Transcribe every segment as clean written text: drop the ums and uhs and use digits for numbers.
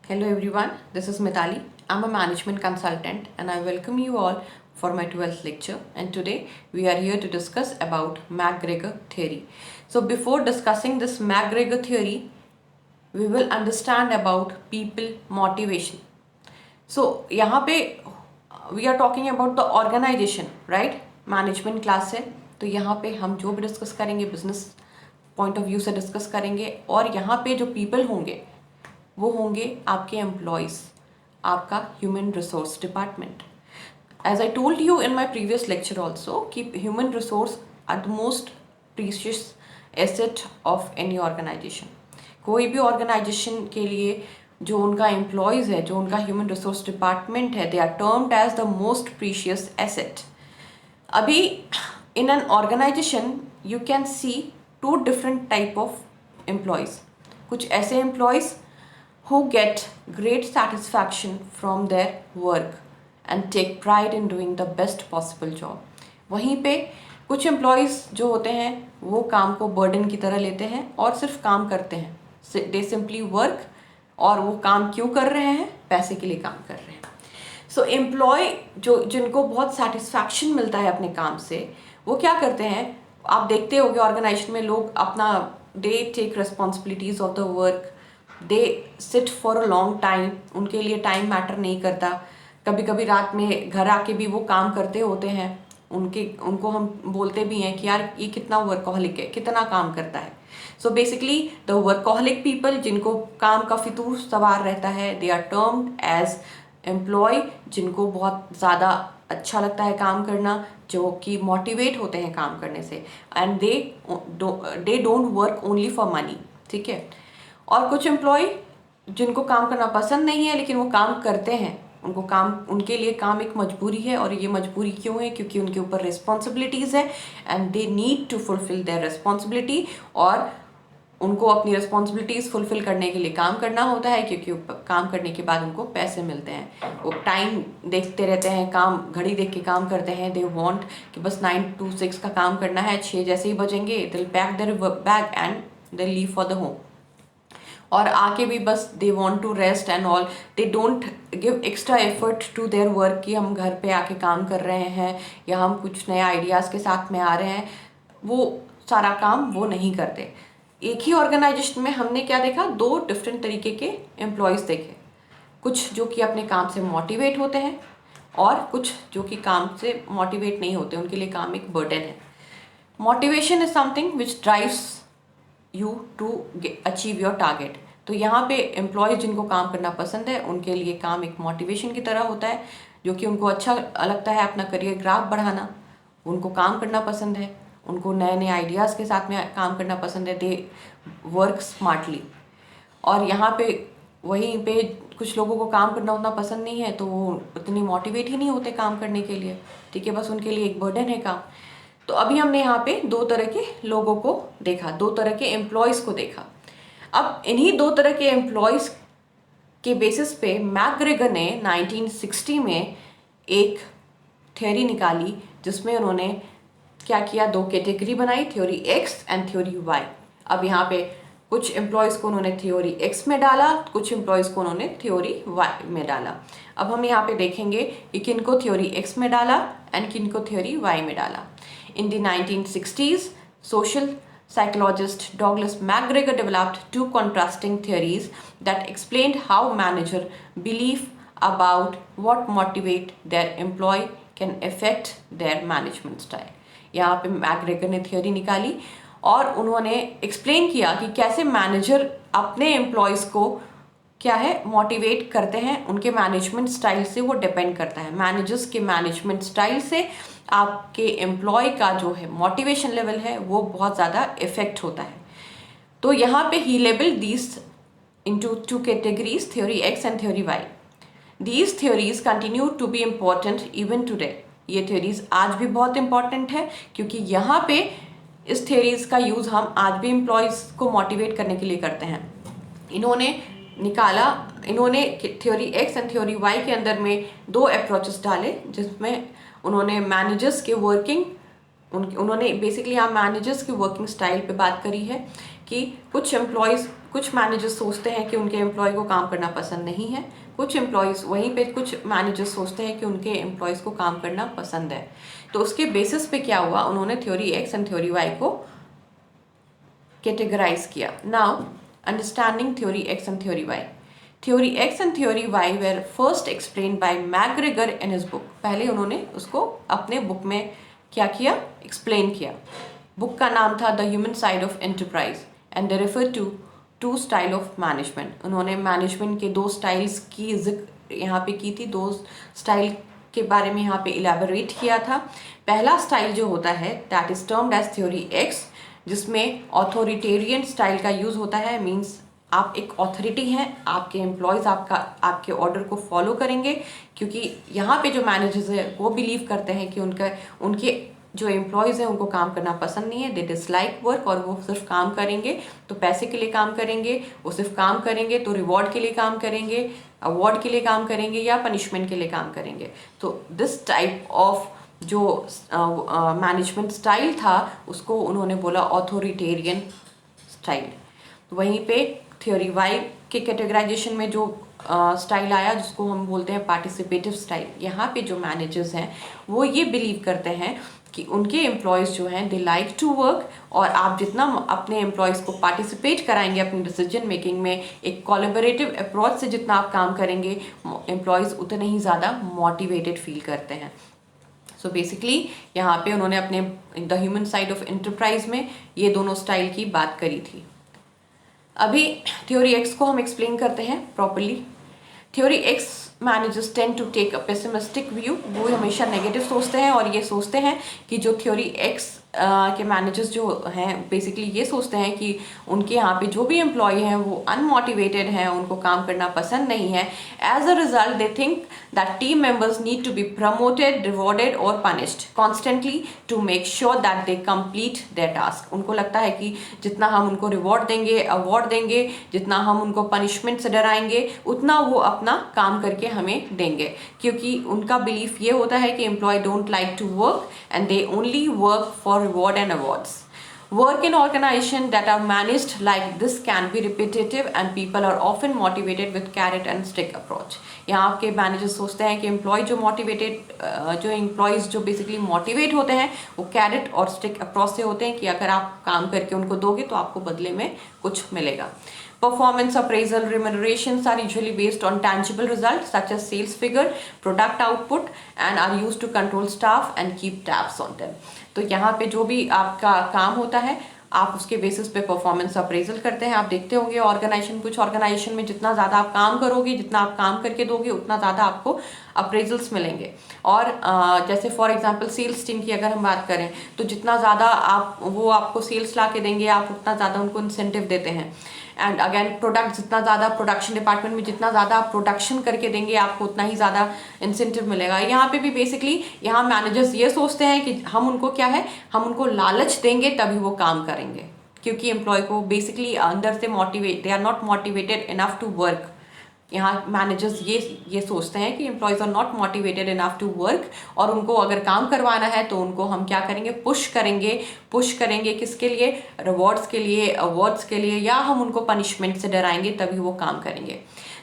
Hello everyone, this is Mitali. I'm a management consultant and I welcome you all for my 12th lecture, and today we are here to discuss about McGregor theory. So before discussing this McGregor theory, we will understand about people motivation. So यहाँ पे we are talking about the organization, right? Management class है, तो यहाँ पे हम जो भी discuss करेंगे बिजनेस पॉइंट ऑफ व्यू से डिस्कस करेंगे, और यहाँ पे जो पीपल होंगे वो होंगे आपके एम्प्लॉयज़, आपका human resource department. As I told you in my previous lecture also कि human resource are the most precious asset of any organisation. कोई भी ऑर्गेनाइजेशन के लिए जो उनका एम्प्लॉयज़ है, जो उनका ह्यूमन रिसोर्स डिपार्टमेंट है, they are termed as the most precious asset. अभी in an organisation you can see two different type of employees. कुछ ऐसे employees who get great satisfaction from their work and take pride in doing the best possible job. वहीं पे कुछ employees जो होते हैं वो काम को बर्डन की तरह लेते हैं और सिर्फ काम करते हैं. दे सिंपली वर्क, और वो काम क्यों कर रहे हैं? पैसे के लिए काम कर रहे हैं. सो एम्प्लॉय जिनको बहुत सेटिस्फैक्शन मिलता है अपने काम से, वो क्या करते हैं? आप देखते होंगे ऑर्गेनाइजेशन में लोग अपना they take responsibilities of the work, they sit for a long time. उनके लिए टाइम मैटर नहीं करता. कभी कभी रात में घर आके भी वो काम करते होते हैं. उनको हम बोलते भी हैं कि यार ये कितना वर्कहॉलिक है, कितना काम करता है. So basically the workaholic people, जिनको काम का फितूर सवार रहता है, they are termed as employee, जिनको बहुत ज़्यादा अच्छा लगता है काम करना, जो कि मोटिवेट होते हैं काम करने से, and they don't work only for money. ठीक है. और कुछ एम्प्लॉय जिनको काम करना पसंद नहीं है लेकिन वो काम करते हैं. उनके लिए काम एक मजबूरी है, और ये मजबूरी क्यों है? क्योंकि उनके ऊपर रिस्पॉन्सिबिलिटीज़ है and they need to fulfil their responsibility, और उनको अपनी रिस्पॉन्सिबिलिटीज़ फुलफिल करने के लिए काम करना होता है, क्योंकि काम करने के बाद उनको पैसे मिलते हैं. वो टाइम देखते रहते हैं, काम घड़ी देख के काम करते हैं. दे वांट कि बस 9 to 6 का काम करना है, 6 जैसे ही बजेंगे they pack their bag and they leave for the home. और आके भी बस they want to rest and all. They don't give extra effort to their work कि हम घर पे आके काम कर रहे हैं या हम कुछ नए आइडियाज़ के साथ में आ रहे हैं. वो सारा काम वो नहीं करते. एक ही ऑर्गेनाइजेशन में हमने क्या देखा? 2 डिफरेंट तरीके के एम्प्लॉयज़ देखे. कुछ जो कि अपने काम से मोटिवेट होते हैं, और कुछ जो कि काम से मोटिवेट नहीं होते, उनके लिए काम एक बर्डन है. Motivation is something which drives you to achieve your target. तो यहाँ पे एम्प्लॉयज़ जिनको काम करना पसंद है, उनके लिए काम एक मोटिवेशन की तरह होता है, जो कि उनको अच्छा लगता है अपना करियर ग्राफ बढ़ाना. उनको काम करना पसंद है, उनको नए नए आइडियाज़ के साथ में काम करना पसंद है. They work smartly. और यहाँ पे वहीं पे कुछ लोगों को काम करना उतना पसंद नहीं है, तो वो उतनी मोटिवेट ही नहीं होते काम करने के लिए. ठीक है, बस उनके लिए एक बर्डन है काम. तो अभी हमने यहाँ पे 2 तरह के लोगों को देखा, 2 तरह के एम्प्लॉयज़ को देखा. अब इन्हीं 2 तरह के एम्प्लॉयज़ के बेसिस पे मैकग्रेगर ने 1960 में एक थ्योरी निकाली, जिसमें उन्होंने क्या किया? 2 कैटेगरी बनाई, theory X and theory Y. अब यहाँ पे कुछ एम्प्लॉयज़ को उन्होंने थ्योरी एक्स में डाला, कुछ एम्प्लॉयज़ को उन्होंने थ्योरी वाई में डाला. अब हम यहाँ पे देखेंगे कि किनको थ्योरी एक्स में डाला एंड किनको थ्योरी वाई में डाला. In the 1960s, social psychologist Douglas McGregor developed 2 contrasting theories that explained how manager belief about what motivate their employee can affect their management style. यहाँ पे मैकग्रेगर ने theory निकाली और उन्होंने एक्सप्लेन किया कि कैसे मैनेजर अपने एम्प्लॉयज़ को क्या है मोटिवेट करते हैं. उनके मैनेजमेंट स्टाइल से वो डिपेंड करता है. मैनेजर्स के मैनेजमेंट स्टाइल से आपके एम्प्लॉय का जो है मोटिवेशन लेवल है वो बहुत ज़्यादा इफेक्ट होता है. तो यहाँ पे ही label these into 2 categories, theory X and theory Y. These theories continue to be important even today. ये थ्योरीज आज भी बहुत इंपॉर्टेंट है, क्योंकि यहाँ पे इस थ्योरीज का यूज़ हम आज भी एम्प्लॉयज़ को मोटिवेट करने के लिए करते हैं. इन्होंने theory X and theory Y के अंदर में 2 अप्रोचेस डाले, जिसमें उन्होंने मैनेजर्स के उन्होंने बेसिकली यहाँ मैनेजर्स की वर्किंग स्टाइल पे बात करी है कि कुछ एम्प्लॉयज़ कुछ मैनेजर्स सोचते हैं कि उनके एम्प्लॉय को काम करना पसंद नहीं है, कुछ एम्प्लॉयज़ वहीं पे कुछ मैनेजर्स सोचते हैं कि उनके एम्प्लॉयज़ को काम करना पसंद है। तो उसके बेसिस पे क्या हुआ, उन्होंने theory X and theory Y को कैटेगराइज किया। Now understanding theory X and theory Y. Theory X and theory Y were first explain by McGregor in his book. पहले उन्होंने उसको अपने बुक में क्या किया, एक्सप्लेन किया। बुक का नाम था the human side of enterprise and they refer to two style of management. उन्होंने मैनेजमेंट के दो स्टाइल्स की जिक्र यहाँ पे की थी, दो स्टाइल के बारे में यहाँ पे इलेबोरेट किया था। पहला स्टाइल जो होता है that is termed as theory X, जिसमें ऑथोरिटेरियन स्टाइल का यूज होता है। मीन्स आप एक ऑथोरिटी हैं, आपके एम्प्लॉयज़ आपके ऑर्डर को फॉलो करेंगे, क्योंकि यहाँ पे जो मैनेजर्स है वो बिलीव करते हैं कि उनके जो एम्प्लॉयज़ हैं उनको काम करना पसंद नहीं है, दे डिसलाइक वर्क, और वो सिर्फ काम करेंगे तो पैसे के लिए काम करेंगे, वो सिर्फ काम करेंगे तो रिवॉर्ड के लिए काम करेंगे, अवार्ड के लिए काम करेंगे या पनिशमेंट के लिए काम करेंगे। तो दिस टाइप ऑफ जो मैनेजमेंट स्टाइल था उसको उन्होंने बोला ऑथोरिटेरियन स्टाइल। तो वहीं पे थ्योरी वाई के कैटेगराइजेशन में जो स्टाइल आया जिसको हम बोलते हैं पार्टिसिपेटिव स्टाइल। यहाँ पे जो मैनेजर्स हैं वो ये बिलीव करते हैं कि उनके एम्प्लॉयज़ जो हैं दे लाइक टू वर्क, और आप जितना अपने एम्प्लॉयज़ को पार्टिसिपेट कराएंगे अपनी डिसीजन मेकिंग में, एक कोलैबोरेटिव अप्रोच से जितना आप काम करेंगे, एम्प्लॉयज़ उतने ही ज़्यादा मोटिवेटेड फील करते हैं। सो बेसिकली यहाँ पे उन्होंने अपने the human side of enterprise में ये दोनों स्टाइल की बात करी थी। अभी थ्योरी एक्स को हम एक्सप्लेन करते हैं properly. Theory X managers tend to take a pessimistic view. वो हमेशा नेगेटिव सोचते हैं और ये सोचते हैं कि जो थ्योरी एक्स के मैनेजर्स जो हैं बेसिकली ये सोचते हैं कि उनके यहाँ पे जो भी एम्प्लॉय हैं वो अनमोटिवेटेड हैं, उनको काम करना पसंद नहीं है। As a result they think that team members need to be promoted, rewarded और punished constantly to make sure that they complete their task. उनको लगता है कि जितना हम उनको रिवॉर्ड देंगे, अवार्ड देंगे, जितना हम उनको पनिशमेंट से डराएंगे, उतना वो अपना काम करके हमें देंगे, क्योंकि उनका बिलीफ ये होता है कि employee don't like to work and they only work for reward and awards. Work in organizations that are managed like this can be repetitive and people are often motivated with carrot and stick approach. यहाँ आपके manager सोचते हैं कि जो employees जो basically motivate होते हैं वो कैरेट और स्टिक अप्रोच से होते हैं कि अगर आप काम करके उनको दोगे तो आपको बदले में कुछ मिलेगा। Performance appraisal remunerations are usually based on tangible results such as sales figure, product output, and are used to control staff and keep tabs on them. तो यहाँ पे जो भी आपका काम होता है आप उसके बेसिस पे परफॉर्मेंस अप्रेजल करते हैं। आप देखते होंगे कुछ ऑर्गेनाइजेशन में जितना ज़्यादा आप काम करोगे, जितना आप काम करके दोगे, उतना ज़्यादा आपको अप्रेजल्स मिलेंगे। और जैसे फॉर एग्जांपल सेल्स टीम की अगर हम बात करें तो जितना ज़्यादा वो आपको सेल्स ला के देंगे, आप उतना ज़्यादा उनको इंसेंटिव देते हैं। एंड अगेन प्रोडक्ट जितना ज़्यादा प्रोडक्शन डिपार्टमेंट में जितना ज़्यादा आप प्रोडक्शन करके देंगे आपको उतना ही ज़्यादा इंसेंटिव मिलेगा। यहाँ पे भी बेसिकली यहाँ मैनेजर्स ये सोचते हैं कि हम उनको क्या है, हम उनको लालच देंगे तभी वो काम करेंगे, क्योंकि एम्प्लॉय को बेसिकली अंदर से they are not motivated enough to work. यहाँ मैनेजर्स ये सोचते हैं कि employees are not motivated enough to work, और उनको अगर काम करवाना है तो उनको हम क्या करेंगे, पुश करेंगे किसके लिए, रिवॉर्ड्स के लिए, अवार्ड्स के लिए, या हम उनको पनिशमेंट से डराएंगे तभी वो काम करेंगे।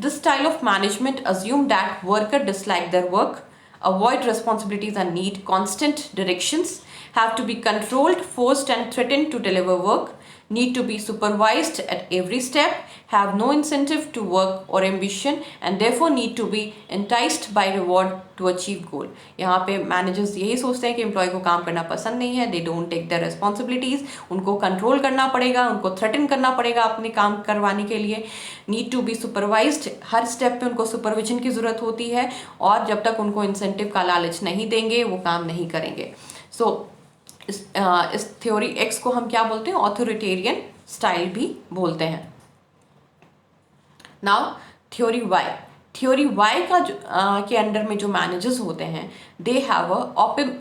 This style of management assume that worker dislike their work, avoid responsibilities and need constant directions, have to be controlled, forced and threatened to deliver work, need to be supervised at every step, have no incentive to work or ambition and therefore need to be enticed by reward to achieve goal. यहाँ पे managers यही सोचते हैं कि employ को काम करना पसंद नहीं है, they don't take their responsibilities, उनको कंट्रोल करना पड़ेगा, उनको थ्रेटन करना पड़ेगा अपने काम करवाने के लिए, नीड टू बी सुपरवाइज्ड, हर स्टेप पे उनको सुपरविजन की ज़रूरत होती है, और जब तक उनको इंसेंटिव का लालच नहीं देंगे वो काम नहीं करेंगे। सो इस थ्योरी एक्स को हम क्या बोलते हैं, ऑथोरिटेरियन स्टाइल भी बोलते हैं। नाउ थ्योरी वाई का के अंडर में जो मैनेजर्स होते हैं दे हैव अ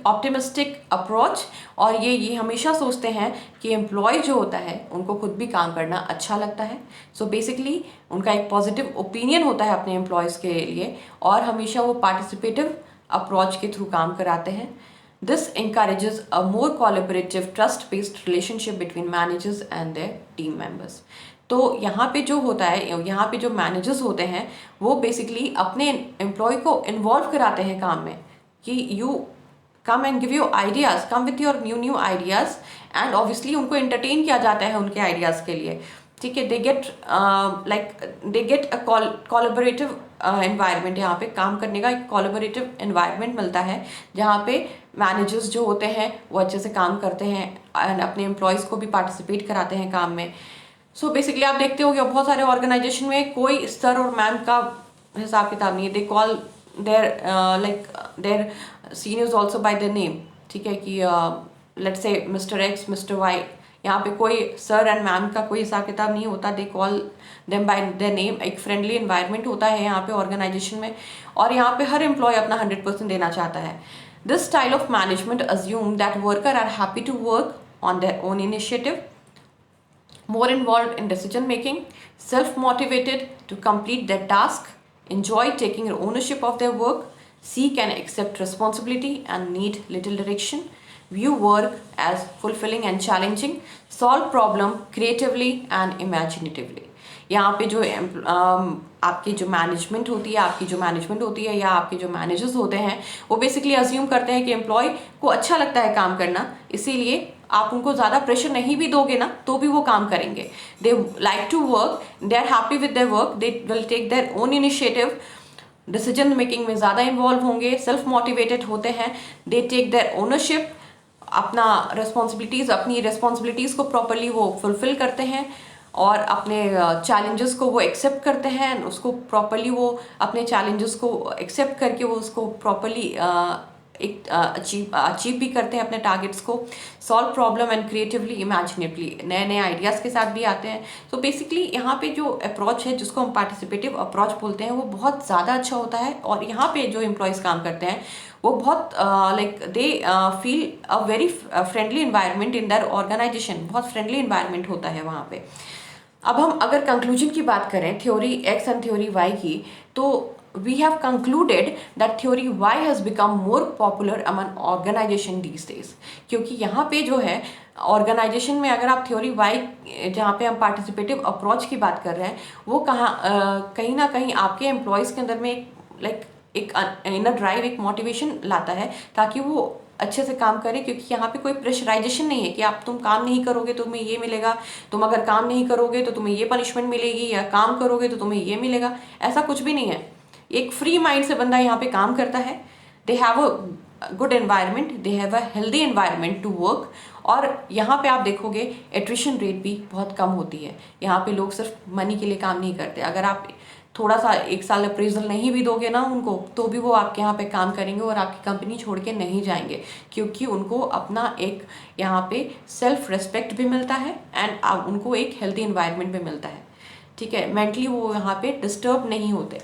ऑप्टिमिस्टिक अप्रोच, और ये हमेशा सोचते हैं कि एम्प्लॉय जो होता है उनको खुद भी काम करना अच्छा लगता है। सो बेसिकली उनका एक पॉजिटिव ओपिनियन होता है अपने एम्प्लॉयज़ के लिए, और हमेशा वो पार्टिसिपेटिव अप्रोच के थ्रू काम कराते हैं। This encourages a more collaborative, trust-based relationship between managers and their team members. तो यहाँ पे जो होता है, यहाँ पे जो मैनेजर्स होते हैं वो बेसिकली अपने एम्प्लॉय को इन्वॉल्व कराते हैं काम में कि you come and give your ideas, come with your new ideas, and obviously उनको एंटरटेन किया जाता है उनके आइडियाज़ के लिए, ठीक है। They get a collaborative environment, यहाँ पे काम करने का एक कोलैबोरेटिव एनवायरनमेंट मिलता है जहाँ पे मैनेजर्स जो होते हैं वो अच्छे से काम करते हैं एंड अपने एम्प्लॉयज़ को भी पार्टिसिपेट कराते हैं काम में। सो बेसिकली आप देखते हो कि बहुत सारे ऑर्गेनाइजेशन में कोई सर और मैम का हिसाब किताब नहीं है, they call their seniors also by their name, ठीक है, कि let's say mister x, mister Y, यहाँ पे कोई सर एंड मैम का कोई हिसाब किताब नहीं होता, they call them by their name. एक फ्रेंडली एनवायरनमेंट होता है यहाँ पे ऑर्गेनाइजेशन में, और यहाँ पे हर एम्प्लॉय अपना 100% देना चाहता है। This style of management assume that worker are happy to work on their own initiative, more involved in decision making, self-motivated to complete their task, enjoy taking ownership of their work, seek and accept responsibility and need little direction, view work as fulfilling and challenging, solve problem creatively and imaginatively। यहाँ पे जो आपकी जो management होती है या आपके जो मैनेजर्स होते हैं वो बेसिकली अज्यूम करते हैं कि एम्प्लॉय को अच्छा लगता है काम करना, इसीलिए आप उनको ज़्यादा प्रेशर नहीं भी दोगे ना तो भी वो काम करेंगे। They like to work, they are happy with their work, they will take their own initiative, decision making में ज़्यादा इन्वॉल्व होंगे, सेल्फ मोटिवेटेड होते हैं, दे टेक देयर ओनरशिप, अपनी रिस्पॉन्सिबिलिटीज़ को प्रॉपरली वो फुलफिल करते हैं और अपने चैलेंजेस को वो एक्सेप्ट करते हैं, उसको प्रॉपरली वो अपने चैलेंजेस को एक्सेप्ट करके वो उसको प्रॉपरली अचीव भी करते हैं अपने टारगेट्स को, सॉल्व प्रॉब्लम एंड क्रिएटिवली इमेजिनेबली, नए नए आइडियाज़ के साथ भी आते हैं। तो बेसिकली यहाँ पे जो अप्रोच है जिसको हम पार्टिसिपेटिव अप्रोच बोलते हैं वो बहुत ज़्यादा अच्छा होता है, और यहाँ पे जो एम्प्लॉयज़ काम करते हैं वो बहुत they feel a very friendly environment in their organisation, बहुत फ्रेंडली इन्वायरमेंट होता है वहाँ पे। अब हम अगर कंक्लूजन की बात करें theory X and theory Y की, तो we have concluded that theory Y has become more popular among organization these days। क्योंकि यहाँ पे जो है ऑर्गेनाइजेशन में अगर आप थ्योरी Y, जहाँ पे हम पार्टिसिपेटिव अप्रोच की बात कर रहे हैं, वो कहीं ना कहीं आपके एम्प्लॉयज़ के अंदर में एक इनर ड्राइव, एक मोटिवेशन लाता है ताकि वो अच्छे से काम करें, क्योंकि यहाँ पे कोई प्रेशराइजेशन नहीं है कि तुम काम नहीं करोगे तो तुम्हें ये मिलेगा, तुम अगर काम नहीं करोगे तो तुम्हें ये पनिशमेंट मिलेगी, या काम करोगे तो तुम्हें ये मिलेगा, ऐसा कुछ भी नहीं है। एक फ्री माइंड से बंदा यहाँ पे काम करता है। They have a good environment, they have a healthy environment to work, और यहाँ पे आप देखोगे एट्रिशन रेट भी बहुत कम होती है। यहाँ पे लोग सिर्फ मनी के लिए काम नहीं करते, अगर आप थोड़ा सा 1 साल अप्रेजल नहीं भी दोगे ना उनको, तो भी वो आपके यहाँ पे काम करेंगे और आपकी कंपनी छोड़ के नहीं जाएंगे, क्योंकि उनको अपना एक यहाँ पे सेल्फ रिस्पेक्ट भी मिलता है एंड उनको एक हेल्दी एनवायरनमेंट भी मिलता है, ठीक है। मेंटली वो यहाँ पे डिस्टर्ब नहीं होते।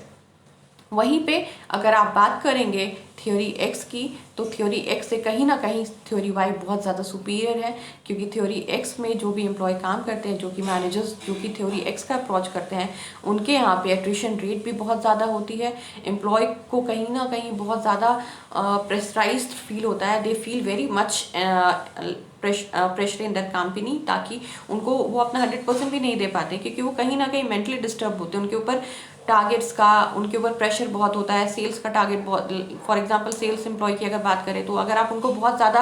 वहीं पे अगर आप बात करेंगे थ्योरी एक्स की, तो थ्योरी एक्स से कहीं ना कहीं थ्योरी वाई बहुत ज़्यादा सुपीरियर है, क्योंकि थ्योरी एक्स में जो भी एम्प्लॉय काम करते हैं, जो कि मैनेजर्स जो कि थ्योरी एक्स का अप्रोच करते हैं, उनके यहाँ पे एट्रिशन रेट भी बहुत ज़्यादा होती है। एम्प्लॉय को कहीं ना कहीं बहुत ज़्यादा प्रेशराइज्ड फील होता है, they feel very much pressure in that company, ताकि उनको वो अपना 100% भी नहीं दे पाते, क्योंकि वो कहीं ना कहीं मेंटली डिस्टर्ब होते हैं। उनके ऊपर टारगेट्स का, उनके ऊपर प्रेशर बहुत होता है, सेल्स का टारगेट बहुत, फॉर एग्जांपल सेल्स एम्प्लॉय की अगर बात करें, तो अगर आप उनको बहुत ज़्यादा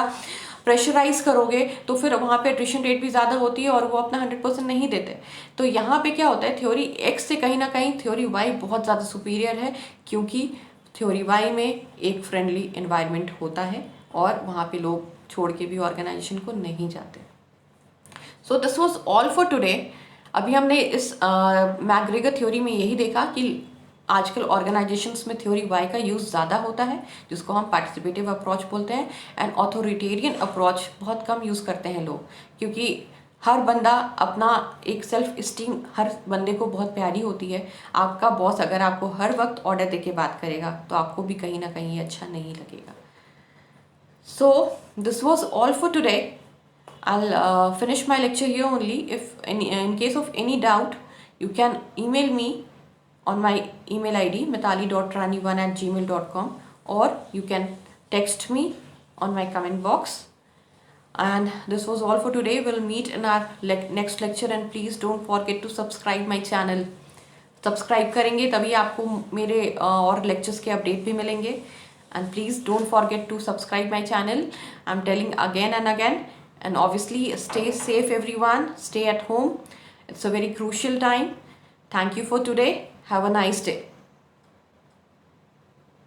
प्रेशराइज करोगे तो फिर वहाँ पे एट्रिशन रेट भी ज़्यादा होती है और वो अपना 100% नहीं देते। तो यहाँ पे क्या होता है, थ्योरी एक्स से कहीं ना कहीं थ्योरी वाई बहुत ज़्यादा सुपीरियर है, क्योंकि थ्योरी वाई में एक फ्रेंडली एनवायरनमेंट होता है और वहाँ पे लोग छोड़ के भी ऑर्गेनाइजेशन को नहीं जाते। So this was all for today. अभी हमने इस मैकग्रेगर थ्योरी में यही देखा कि आजकल ऑर्गेनाइजेशंस में थ्योरी वाई का यूज़ ज़्यादा होता है, जिसको हम पार्टिसिपेटिव अप्रोच बोलते हैं, एंड ऑथोरिटेरियन अप्रोच बहुत कम यूज़ करते हैं लोग, क्योंकि हर बंदा अपना एक सेल्फ इस्टीम, हर बंदे को बहुत प्यारी होती है। आपका बॉस अगर आपको हर वक्त ऑर्डर दे के बात करेगा तो आपको भी कहीं ना कहीं अच्छा नहीं लगेगा। So this was all for today. I'll finish my lecture here only. If in case of any doubt, you can email me on my email ID mithali.rani1@gmail.com, or you can text me on my comment box. And this was all for today. We'll meet in our next lecture, and please don't forget to subscribe my channel. Subscribe करेंगे तभी आपको मेरे और lectures के update भी मिलेंगे. And please don't forget to subscribe my channel. I am telling again and again. And obviously stay safe everyone. Stay at home. It's a very crucial time. Thank you for today. Have a nice day.